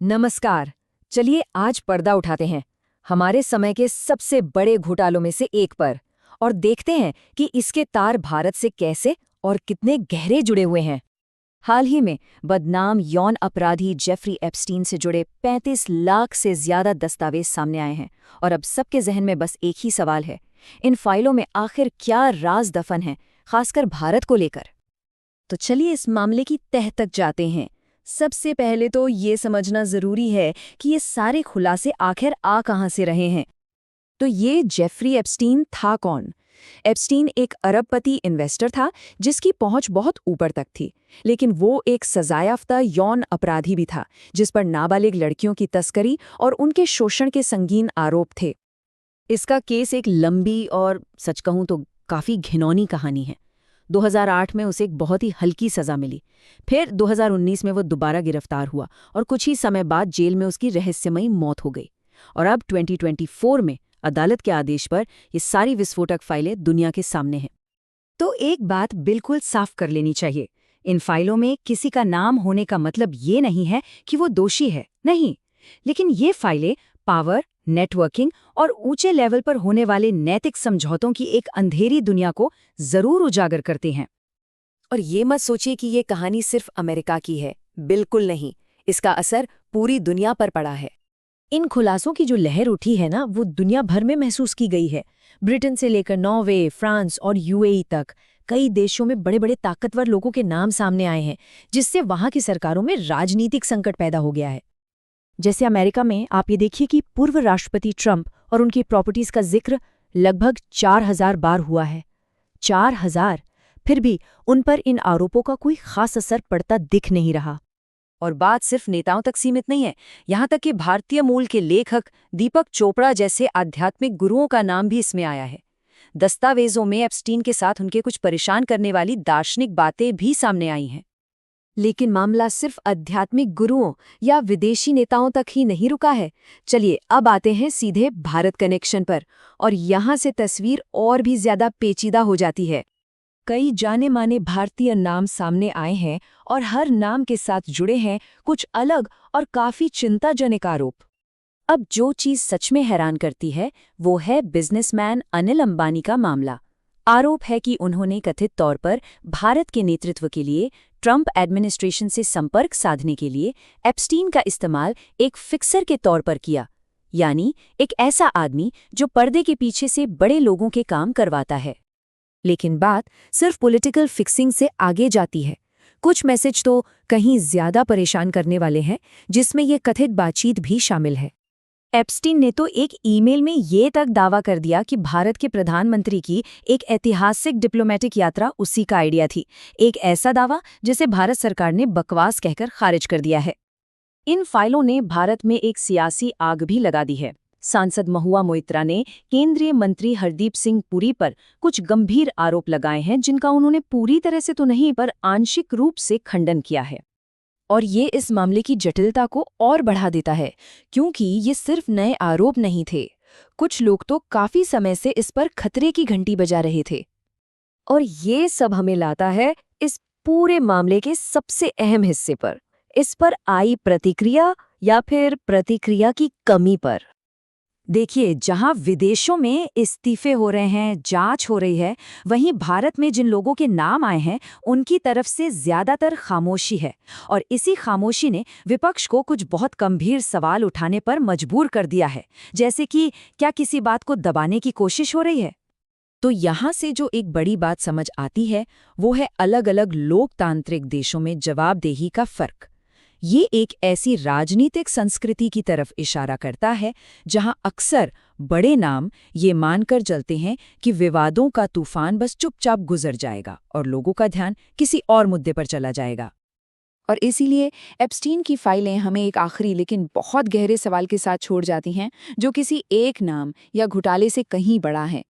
नमस्कार। चलिए आज पर्दा उठाते हैं हमारे समय के सबसे बड़े घोटालों में से एक पर और देखते हैं कि इसके तार भारत से कैसे और कितने गहरे जुड़े हुए हैं। हाल ही में बदनाम यौन अपराधी जेफरी एप्स्टीन से जुड़े 35 लाख से ज्यादा दस्तावेज सामने आए हैं और अब सबके जहन में बस एक ही सवाल है, इन फाइलों में आखिर क्या राज दफन है, खासकर भारत को लेकर। तो चलिए इस मामले की तह तक जाते हैं। सबसे पहले तो ये समझना जरूरी है कि ये सारे खुलासे आखिर आ कहां से रहे हैं। तो ये जेफरी एप्स्टीन था कौन? एप्स्टीन एक अरबपति इन्वेस्टर था जिसकी पहुंच बहुत ऊपर तक थी, लेकिन वो एक सजायाफ्ता यौन अपराधी भी था जिस पर नाबालिग लड़कियों की तस्करी और उनके शोषण के संगीन आरोप थे। इसका केस एक लंबी और सच कहूं तो काफी घिनौनी कहानी है। 2008 में उसे एक बहुत ही हल्की सजा मिली। फिर 2019 में वो दोबारा गिरफ्तार हुआ और कुछ ही समय बाद जेल में उसकी रहस्यमयी मौत हो गई। और अब 2024 में अदालत के आदेश पर ये सारी विस्फोटक फाइलें दुनिया के सामने हैं। तो एक बात बिल्कुल साफ कर लेनी चाहिए, इन फाइलों में किसी का नाम होने का मतलब ये नहीं है कि वो दोषी है, नहीं। लेकिन ये फाइलें पावर, नेटवर्किंग और ऊंचे लेवल पर होने वाले नैतिक समझौतों की एक अंधेरी दुनिया को जरूर उजागर करते हैं। और ये मत सोचिए कि ये कहानी सिर्फ अमेरिका की है, बिल्कुल नहीं। इसका असर पूरी दुनिया पर पड़ा है। इन खुलासों की जो लहर उठी है ना, वो दुनिया भर में महसूस की गई है। ब्रिटेन से लेकर नॉर्वे, फ्रांस और यूएई तक कई देशों में बड़े बड़े ताकतवर लोगों के नाम सामने आए हैं, जिससे वहां की सरकारों में राजनीतिक संकट पैदा हो गया है। जैसे अमेरिका में आप ये देखिए कि पूर्व राष्ट्रपति ट्रंप और उनकी प्रॉपर्टीज का जिक्र लगभग 4000 बार हुआ है। 4000। फिर भी उन पर इन आरोपों का कोई खास असर पड़ता दिख नहीं रहा। और बात सिर्फ नेताओं तक सीमित नहीं है, यहाँ तक कि भारतीय मूल के लेखक दीपक चोपड़ा जैसे आध्यात्मिक गुरुओं का नाम भी इसमें आया है। दस्तावेजों में एप्स्टीन के साथ उनके कुछ परेशान करने वाली दार्शनिक बातें भी सामने आई हैं। लेकिन मामला सिर्फ आध्यात्मिक गुरुओं या विदेशी नेताओं तक ही नहीं रुका है। चलिए अब आते हैं सीधे भारत कनेक्शन पर, और यहाँ से तस्वीर और भी ज्यादा पेचीदा हो जाती है। कई जाने माने भारतीय नाम सामने आए हैं और हर नाम के साथ जुड़े हैं कुछ अलग और काफी चिंताजनक आरोप। अब जो चीज सच में हैरान करती है वो है बिजनेसमैन अनिल अंबानी का मामला। आरोप है कि उन्होंने कथित तौर पर भारत के नेतृत्व के लिए ट्रंप एडमिनिस्ट्रेशन से संपर्क साधने के लिए एप्स्टीन का इस्तेमाल एक फिक्सर के तौर पर किया, यानी एक ऐसा आदमी जो पर्दे के पीछे से बड़े लोगों के काम करवाता है। लेकिन बात सिर्फ पॉलिटिकल फिक्सिंग से आगे जाती है। कुछ मैसेज तो कहीं ज्यादा परेशान करने वाले हैं, जिसमें ये कथित बातचीत भी शामिल है। एप्स्टीन ने तो एक ईमेल में ये तक दावा कर दिया कि भारत के प्रधानमंत्री की एक ऐतिहासिक डिप्लोमेटिक यात्रा उसी का आइडिया थी। एक ऐसा दावा जिसे भारत सरकार ने बकवास कहकर खारिज कर दिया है। इन फाइलों ने भारत में एक सियासी आग भी लगा दी है। सांसद महुआ मोइत्रा ने केंद्रीय मंत्री हरदीप सिंह पुरी पर कुछ गंभीर आरोप लगाए हैं, जिनका उन्होंने पूरी तरह से तो नहीं पर आंशिक रूप से खंडन किया है। और ये इस मामले की जटिलता को और बढ़ा देता है, क्योंकि ये सिर्फ नए आरोप नहीं थे। कुछ लोग तो काफी समय से इस पर खतरे की घंटी बजा रहे थे। और ये सब हमें लाता है इस पूरे मामले के सबसे अहम हिस्से पर, इस पर आई प्रतिक्रिया या फिर प्रतिक्रिया की कमी पर। देखिए, जहां विदेशों में इस्तीफे हो रहे हैं, जांच हो रही है, वहीं भारत में जिन लोगों के नाम आए हैं उनकी तरफ से ज्यादातर खामोशी है। और इसी खामोशी ने विपक्ष को कुछ बहुत गंभीर सवाल उठाने पर मजबूर कर दिया है, जैसे कि क्या किसी बात को दबाने की कोशिश हो रही है। तो यहाँ से जो एक बड़ी बात समझ आती है वो है अलग अलग लोकतांत्रिक देशों में जवाबदेही का फर्क। ये एक ऐसी राजनीतिक संस्कृति की तरफ इशारा करता है जहां अक्सर बड़े नाम ये मानकर चलते हैं कि विवादों का तूफान बस चुपचाप गुजर जाएगा और लोगों का ध्यान किसी और मुद्दे पर चला जाएगा। और इसीलिए एप्स्टीन की फाइलें हमें एक आखिरी लेकिन बहुत गहरे सवाल के साथ छोड़ जाती हैं, जो किसी एक नाम या घोटाले से कहीं बड़ा है।